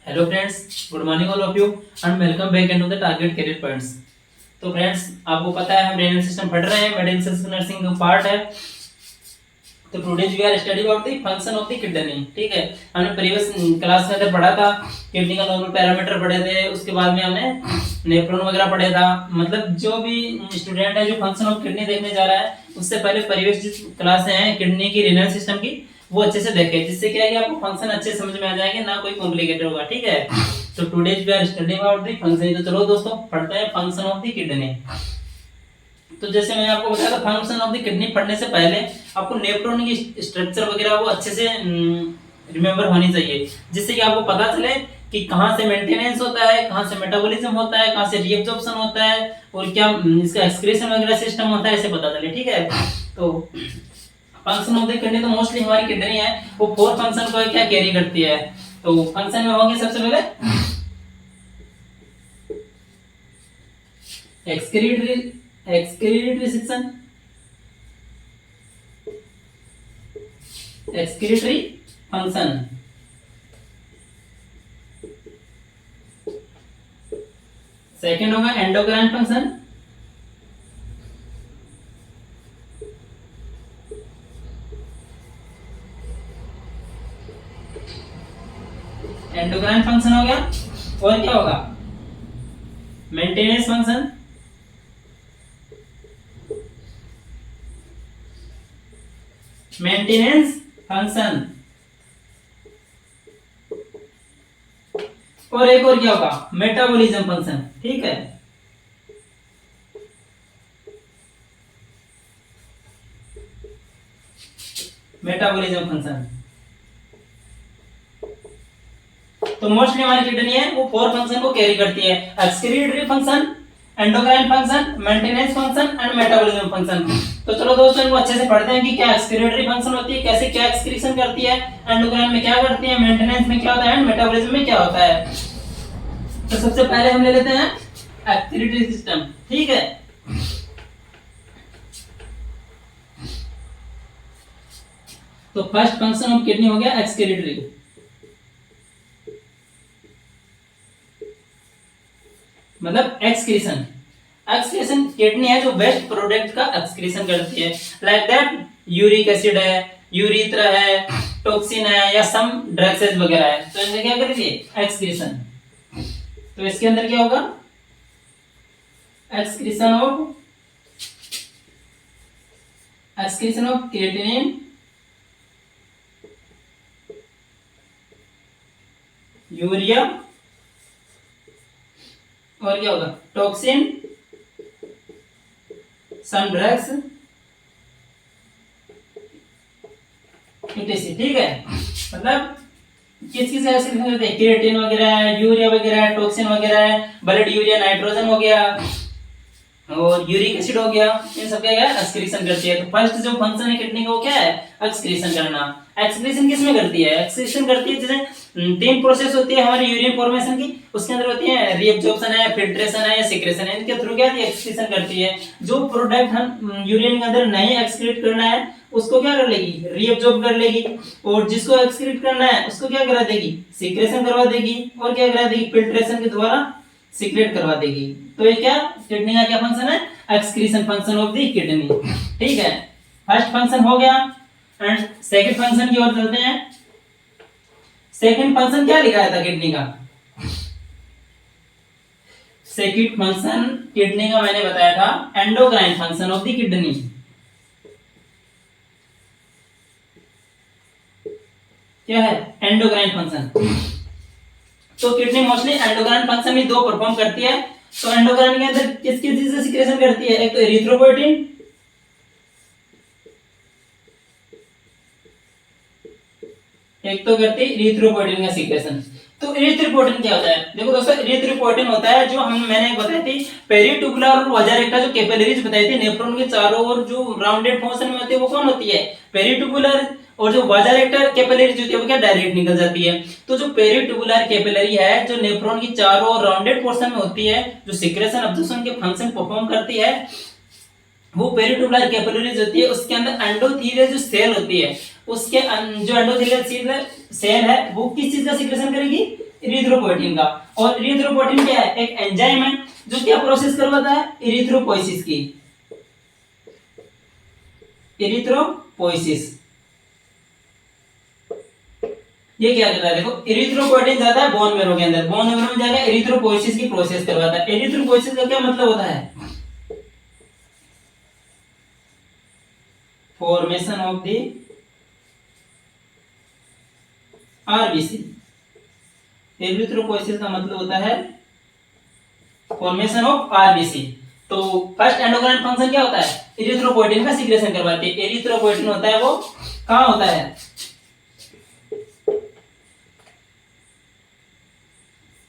Hello friends, good morning all of you and welcome back into the target career points. तो friends, आपको पता है हम renal system पढ़ रहे हैं, मेडिकल नर्सिंग का पार्ट है। तो today we are study about the function of the kidney. ठीक है, हमने प्रीवियस क्लास में अंदर पढ़ा था, किडनी का नॉर्मल पैरामीटर पढ़े थे, उसके बाद में हमने नेफ्रॉन वगैरह पढ़े था। मतलब जो भी स्टूडेंट है जो फंक्शन ऑफ किडनी देखने जा रहा है, उससे पहले प्रीवियस जो क्लासें हैं किडनी की रेनल सिस्टम की, वो अच्छे से देखें, जिससे क्या है कि आपको फंक्शन अच्छे समझ में आ जाएंगे, ना कोई कॉम्प्लिकेटेड होगा। ठीक है, तो today we are studying about the function. तो चलो दोस्तों, पढ़ते हैं फंक्शन ऑफ द किडनी। तो जैसे मैंने आपको बताया था, फंक्शन ऑफ द किडनी पढ़ने से पहले आपको नेफ्रॉन की स्ट्रक्चर वगैरह वो अच्छे से रिमेंबर होनी चाहिए, जिससे कि आपको पता चले कि कहाँ से मेंटेनेंस होता है, कहाँ से मेटाबॉलिज्म होता है, कहाँ से रीअब्जॉर्प्शन होता है, और क्या इसका एक्सक्रीशन वगैरह सिस्टम होता है, ऐसे पता चले। ठीक है, तो फंक्शन ऑफ द किडनी, तो मोस्टली हमारी किडनी है वो 4 फंक्शन को क्या कैरी करती है। तो फंक्शन में होंगे सबसे पहले excretory section, excretory function. Second होगा एंडोक्राइन फंक्शन, एंडोक्राइन फंक्शन हो गया। और क्या होगा, मेंटेनेंस फंक्शन, मेंटेनेंस फंक्शन। और एक और क्या होगा, मेटाबॉलिज्म फंक्शन। ठीक है, मेटाबॉलिज्म फंक्शन। तो मोस्टली हमारी किडनी है वो 4 फंक्शन को कैरी करती है, excretory function, endocrine function, maintenance function and metabolism function. तो चलो दोस्तों, इनको अच्छे से पढ़ते हैं कि क्या एक्सक्रीटरी फंक्शन होती है, कैसे क्या एक्सक्रीशन करती है, एंडोक्राइन में क्या करती है, मेंटेनेंस में क्या होता है, एंड मेटाबॉलिज्म में क्या होता है। तो सबसे पहले हम ले लेते हैं एक्सक्रीटरी सिस्टम। ठीक है, तो फर्स्ट फंक्शन ऑफ किडनी हो गया एक्सक्रीटरी, मतलब एक्सक्रीशन। एक्सक्रीशन किडनी है जो वेस्ट प्रोडक्ट का एक्सक्रीशन करती है, लाइक दैट यूरिक एसिड है, यूरिथ्रा है, टॉक्सिन है, या सम ड्रग्स वगैरह है। तो इनका क्या करेगी, एक्सक्रीशन। तो इसके अंदर क्या होगा, एक्सक्रीशन ऑफ क्रिएटिनिन, यूरिया, और क्या होगा, टॉक्सिन, सम ड्रग्स, etc। ठीक है, मतलब किस किस एक्सक्रीशन करते हैं, क्रिएटिन वगैरह है, यूरिया वगैरह है, टॉक्सिन वगैरह है, ब्लड यूरिया नाइट्रोजन हो गया, और यूरिक एसिड हो गया, इन सब का क्या एक्सक्रीशन करती है। तो फर्स्ट जो फंक्शन है किडनी का वो क्या है, एक्सक्रीशन करना। एक्सक्रीशन किस में करती है, एक्सक्रीशन करती है जैसे 3 प्रोसेस होती है हमारी यूरिन फॉर्मेशन की, उसके अंदर होती है रीअब्जॉर्प्शन है, फिल्ट्रेशन है, या सिक्रेशन है। इनके थ्रू क्या एक्सक्रीशन करती है। जो प्रोडक्ट हम यूरिन के अंदर नहीं एक्सक्रीट करना है उसको क्या कर लेगी, रीअब्जॉर्ब कर लेगी, और जिसको एक्सक्रीट करना है उसको क्या करा देगी, सिक्रेशन करवा देगी, और क्या करा देगी, फिल्ट्रेशन के द्वारा सीक्रेट करवा देगी। तो ये क्या किडनी का क्या फंक्शन है, excretion function of the kidney. ठीक है, फर्स्ट फंक्शन हो गया। एंड सेकंड फंक्शन की ओर चलते हैं। सेकंड फंक्शन क्या लिखा था किडनी का, सेकंड फंक्शन किडनी का मैंने बताया था endocrine function of the kidney. क्या है, एंडोक्राइन फंक्शन। तो किडनी मोस्टली एंडोक्राइन फंक्शन में 2 परफॉर्म करती है। तो एंडोक्राइन के अंदर किस किस चीज से सिक्रेशन करती है, एक तो एरिथ्रोपोइटिन, एक तो करती है एरिथ्रोपोइटिन का सिक्रेशन। तो एरिथ्रोपोइटिन क्या होता है, देखो दोस्तों, एरिथ्रोपोइटिन होता है जो मैंने बताई थी पेरिटुबुलर और वजारेक्टा जो कैपिलरीज बताई थी, नेफ्रॉन के चारों ओर जो राउंडेड मोशन में होती है वो कौन होती है, पेरिटुबुलर, और जो वाजारेक्टर कैपिलरीज होती है वो क्या डायरेक्ट निकल जाती है। तो जो पेरिटुबुलर कैपिलरी है जो नेफ्रॉन की चारों ओर राउंडेड पोर्शन में होती है, जो सिक्रेशन अब्जॉर्प्शन के फंक्शन परफॉर्म करती है, वो पेरिटुबुलर कैपिलरीज होती है। उसके अंदर एंडोथेलियल जो सेल होती है उसके जो एंडोथेलियल सेल है वो किस चीज का सीक्रेशन करेगी? इरिथ्रोपोइटिन का। और इरिथ्रोपोइटिन क्या है? एक एंजाइम है जो क्या प्रोसेस करवाता है? इरिथ्रोपोइसिस की। इरिथ्रोपोइसिस ये क्या करता है? देखो, इरिथ्रोपोइटिन जाता है बोन मैरो के अंदर, बोन मैरो में जाकर इरिथ्रोपोइसिस की प्रोसेस करवाता है। इरिथ्रोपोइसिस का क्या मतलब होता है? Formation of the RBC. Erythropoiesis का मतलब होता है फॉर्मेशन ऑफ आरबीसी। तो फर्स्ट एंडोक्राइन फंक्शन क्या होता है? इरिथ्रोपोइटिन का सीक्रेशन करवाती है। एरिथ्रोपोइटिन होता है वो कहां होता है?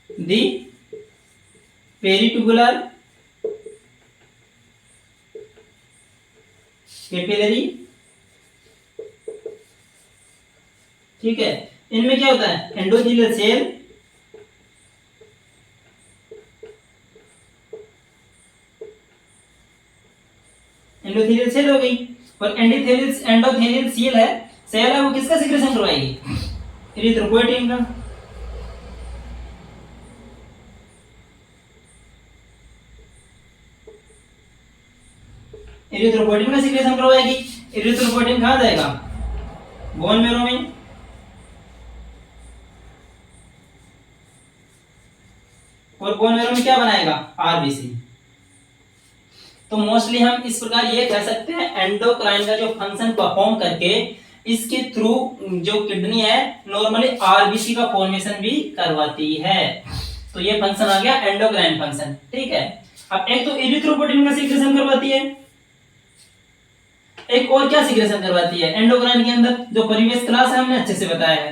दी पेरिटुबुलर कैपिलरी। ठीक है, इनमें क्या होता है? एंडोथेलियल सेल, एंडोथेलियल सेल हो गई, और एंडोथेलियल सेल है वो किसका सीक्रेशन करवाएगी? इरिथ्रोपोइटिन का। इरिथ्रोपोइटिन का सीक्रेशन करवाएगी। इरिथ्रोपोइटिन कहां जाएगा? बोन मैरो में। और बोन मैरो में क्या बनाएगा? आरबीसी। तो मोस्टली हम इस प्रकार ये कह सकते हैं, एंडोक्राइन का जो फंक्शन परफॉर्म करके इसके थ्रू जो किडनी है नॉर्मली आरबीसी का फॉर्मेशन भी करवाती है। तो ये फंक्शन आ गया एंडोक्राइन फंक्शन। ठीक है, अब एक तो इरिथ्रोपोइटिन का सीक्रेशन करवाती है, एक और क्या सीक्रेशन करवाती है एंडोक्राइन के अंदर? जो प्रीवियस क्लास है हमने अच्छे से बताया है,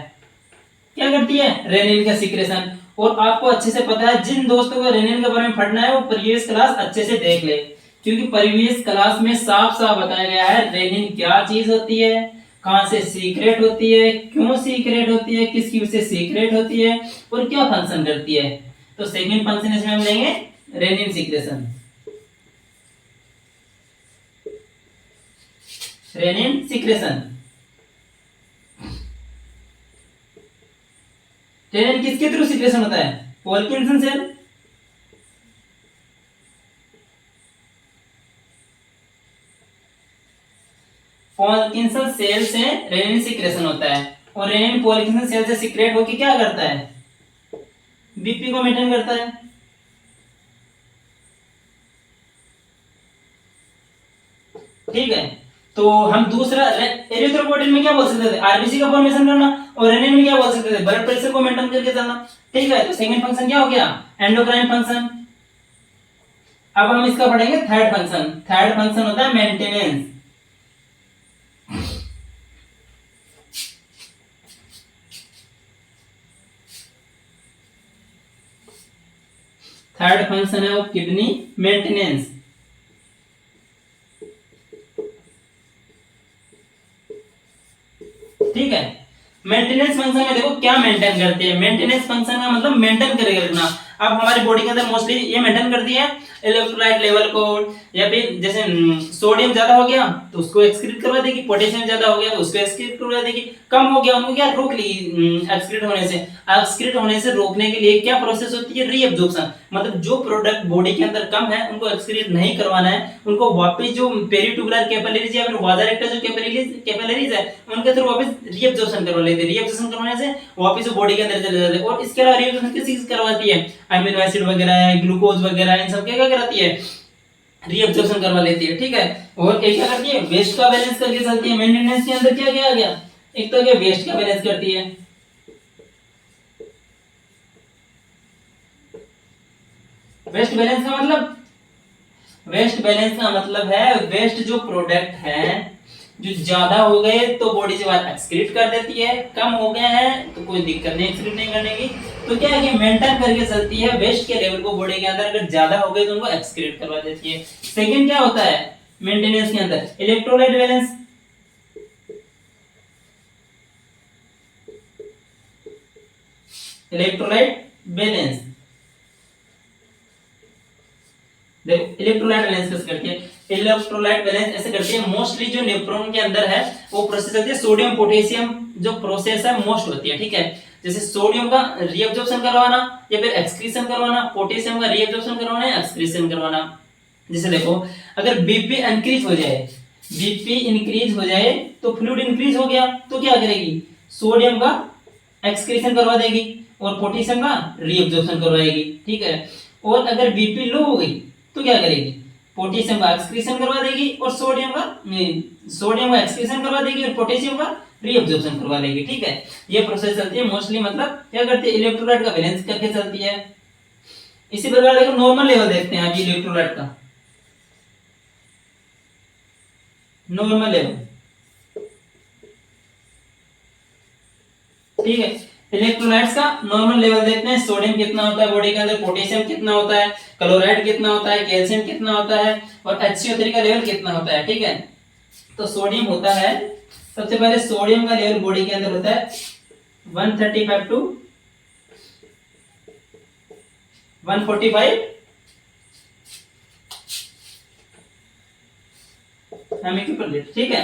क्या करती है? रेनिन का सीक्रेशन। और आपको अच्छे से पता है, जिन दोस्तों को रेनिन के बारे में पढ़ना है वो प्रीवियस क्लास अच्छे से देख ले, क्योंकि प्रीवियस क्लास में साफ साफ बताया गया है रेनिन क्या चीज होती है, कहां से सीक्रेट होती है, क्यों सीक्रेट होती है, किसकी वजह से सीक्रेट होती है, और क्या फंक्शन करती है। तो सेकंड फंक्शन इसमें हम लेंगे renin secretion. Renin secretion, renin किसके थ्रू सीक्रेशन होता है? पॉल्किंसन सेल, पॉल्किंसन सेल से रेनिन सीक्रेशन होता है। और रेनिन पॉल्किंसन सेल से सीक्रेट होकर क्या करता है? बीपी को मेंटेन करता है। ठीक है, तो हम दूसरा एरिथ्रोपोइटिन में क्या बोल सकते थे? आरबीसी का फॉर्मेशन करना। और रेनिन में क्या बोल सकते थे? ब्लड प्रेशर को मेंटेन करके चलना। ठीक है, तो सेकंड फंक्शन क्या हो गया? Endocrine function. अब हम इसका पढ़ेंगे थर्ड फंक्शन। थर्ड फंक्शन होता है मेंटेनेंस। थर्ड फंक्शन है ऑफ किडनी मेंटेनेंस। ठीक है, मेंटेनेंस फंक्शन में देखो क्या मेंटेन करती है। मेंटेनेंस फंक्शन का मतलब मेंटेन करके रखना। अब हमारी बॉडी के अंदर मोस्टली ये मेंटेन करती है इलेक्ट्रोलाइट लेवल को, या फिर जैसे सोडियम ज्यादा हो गया तो उसको एक्सक्रीट करवा देगी, पोटेशियम ज्यादा हो गया तो उसको एक्सक्रीट करवा देगी, कम हो गया उनको क्या रोक ली एक्सक्रीट होने से। एक्सक्रीट होने से रोकने के लिए क्या प्रोसेस होती है? रीअब्जॉर्प्शन। मतलब जो प्रोडक्ट बॉडी के अंदर कम है उनको एक्सक्रीट नहीं करवाना है, उनको वापस जो पेरिटुबुलर कैपिलरीज या फिर वाजारेक्टस जो कैपिलरीज है उनके थ्रू वापस रीअब्जॉर्प्शन करवा लेते हैं। रीअब्जॉर्प्शन करवाने से वापस बॉडी के अंदर चले जाते हैं। और इसके अलावा रीअब्जॉर्प्शन किस चीज करवाती है? अमीनो एसिड वगैरह है, ग्लूकोज वगैरह, इन सब क्या कराती है? रीअब्जॉर्प्शन करवा लेती है। ठीक है, और एक क्या करती है? वेस्ट का बैलेंस करके चलती है। मेंटेनेंस के अंदर क्या क्या आ गया? एक तो क्या वेस्ट का बैलेंस करती है, वेस्ट बैलेंस का मतलब, वेस्ट बैलेंस का मतलब है वेस्ट जो प्रोडक्ट है जो ज्यादा हो गए तो बॉडी से बाहर एक्सक्रीट कर देती है, कम हो गए हैं तो कोई दिक्कत नहीं एक्सक्रीट नहीं करने की। तो क्या है कि मेंटेन करके चलती है वेस्ट के लेवल को बॉडी के अंदर, अगर ज्यादा हो गए तो उनको एक्सक्रीट करवा देती है। सेकंड क्या होता है मेंटेनेंस के अंदर? Electrolyte balance. इलेक्ट्रोलाइट बैलेंस, देखो इलेक्ट्रोलाइट बैलेंस कैसे करती है? इलेक्ट्रोलाइट बैलेंस ऐसे करती है। मोस्टली जो नेफ्रॉन के अंदर है वो प्रोसेस होती है सोडियम पोटेशियम जो प्रोसेस है मोस्ट होती है, ठीक है। जैसे सोडियम का रीअब्जॉर्प्शन करवाना या फिर एक्सक्रीशन करवाना, पोटेशियम का रीअब्जॉर्प्शन करवाना या एक्सक्रीशन करवाना। जैसे देखो अगर बीपी इंक्रीज हो जाए, बीपी इंक्रीज हो जाए तो फ्लूइड इंक्रीज हो गया तो क्या करेगी, सोडियम का एक्सक्रीशन करवा देगी और पोटेशियम का रीअब्जॉर्प्शन करवाएगी, ठीक है। और अगर बीपी लो हो गई तो क्या करेगी, पोटेशियम का एक्सक्रीशन करवा देगी और सोडियम का एक्सक्रीशन करवा देगी और पोटेशियम का रीअब्जॉर्प्शन करवा देगी, ठीक है। ये प्रोसेस चलती है मोस्टली, मतलब क्या करती है, इलेक्ट्रोलाइट का बैलेंस करके चलती है। इसी प्रकार देखो नॉर्मल लेवल देखते हैं अभी इलेक्ट्रोलाइट का। नॉर्मल लेवल, ठीक है। इलेक्ट्रोलाइट्स का नॉर्मल लेवल देखते हैं। सोडियम कितना होता है बॉडी के अंदर, पोटेशियम कितना होता है, क्लोराइड कितना होता है, कैल्शियम कितना होता है और HCO3 का लेवल कितना होता है, ठीक है। तो सोडियम होता है, सबसे पहले सोडियम का लेवल बॉडी के अंदर होता है 135 टू 145 mg/L, ठीक है।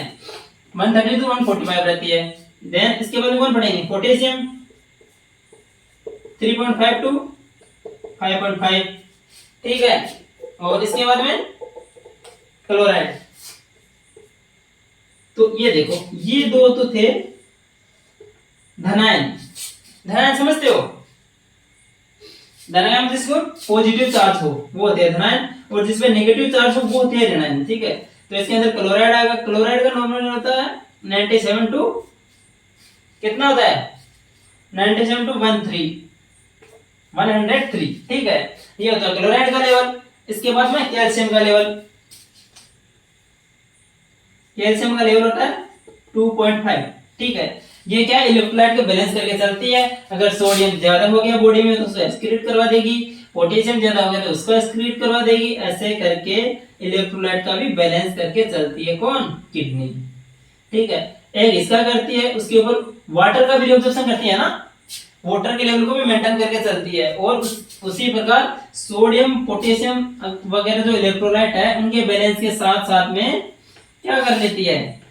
130 टू 145 रहती है। देन इसके बाद कौन पढ़ेंगे, पोटेशियम 3.5 टू 5.5, ठीक है। और इसके बाद में क्लोराइड। तो ये देखो ये दो तो थे धनायन, धनायन समझते हो, धनायन जिसको पॉजिटिव चार्ज हो वो होते हैं धनायन और जिसमें नेगेटिव चार्ज हो वो होते हैं ऋणायन, ठीक है। तो इसके अंदर क्लोराइड आएगा। क्लोराइड का नॉर्मल होता है 97 टू कितना होता है, 97 टू 103, ठीक है। ये होता है क्लोराइड का लेवल। इसके बाद में कैल्शियम का लेवल, कैल्शियम का लेवल होता है 2.5, ठीक है। ये क्या इलेक्ट्रोलाइट को बैलेंस करके चलती है। अगर सोडियम ज्यादा हो गया बॉडी में तो उसको एक्सक्रीट करवा देगी, पोटेशियम ज्यादा हो गया तो उसको एक्सक्रीट करवा देगी। ऐसे करके इलेक्ट्रोलाइट का भी बैलेंस करके चलती है कौन, किडनी, ठीक है। एक इसका करती है, उसके ऊपर वाटर का भी रिअब्जॉर्प्शन करती है ना, वाटर के लेवल को भी मेंटेन करके चलती है। और उसी प्रकार सोडियम पोटेशियम वगैरह जो इलेक्ट्रोलाइट है उनके बैलेंस के साथ साथ में क्या कर लेती है,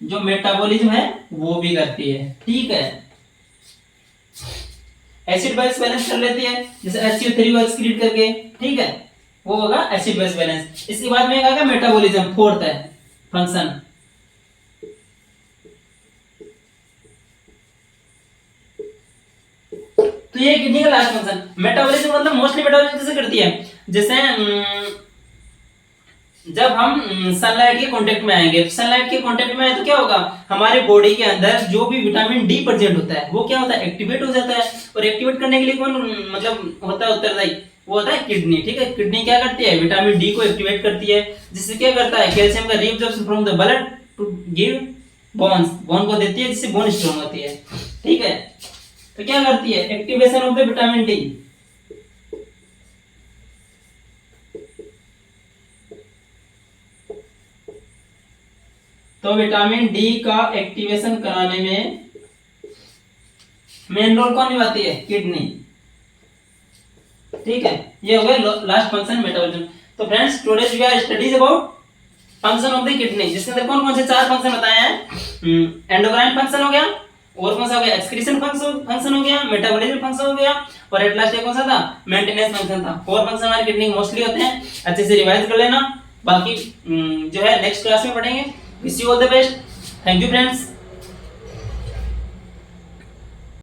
जो मेटाबॉलिज्म है वो भी करती है, ठीक है। एसिड बेस बैलेंस कर लेती है, जैसे HCO3 को एक्सक्रीट करके, ठीक है, वो होगा एसिड बेस बैलेंस। इसके बाद में आएगा मेटाबॉलिज्म, फोर्थ है फंक्शन। तो ये किडनी का लास्ट फंक्शन मेटाबॉलिज्म, मतलब मोस्टली मेटाबॉलिज्म कैसे करती है, जैसे जब हम सनलाइट के कांटेक्ट में आएंगे, तो सनलाइट के कांटेक्ट में आए तो क्या होगा, हमारे बॉडी के अंदर जो भी विटामिन डी प्रेजेंट होता है वो क्या होता है, एक्टिवेट हो जाता है। और एक्टिवेट करने के लिए कौन मतलब होता है उत्तरदायी, वो होता है किडनी, ठीक है। किडनी क्या करती है, विटामिन डी को एक्टिवेट करती है, जिससे क्या करता है, कैल्शियम का reabsorption from the blood to give bones, bone को देती है जिससे बोन स्ट्रांग होती है, ठीक है। तो क्या करती है, activation of the vitamin D. तो विटामिन डी का एक्टिवेशन कराने में मेन रोल कौन निभाती है, किडनी, ठीक है। ये हो गया लास्ट फंक्शन मेटाबॉलिज्म। तो friends today we are studies about function of the kidney, जिसके अंदर कौन कौन से चार फंक्शन बताए हैं। एंडोक्राइन फंक्शन हो गया, और कौन सा हो गया, एक्सक्रीशन फंक्शन हो गया, मेटाबॉलिज्म फंक्शन हो गया, और एट लास्ट कौन सा था, मेंटेनेंस फंक्शन था। फोर फंक्शन हमारी किडनी मोस्टली होते हैं, अच्छे से रिवाइज कर लेना। बाकी जो है नेक्स्ट क्लास में पढ़ेंगे। Wish you all the best, thank you friends.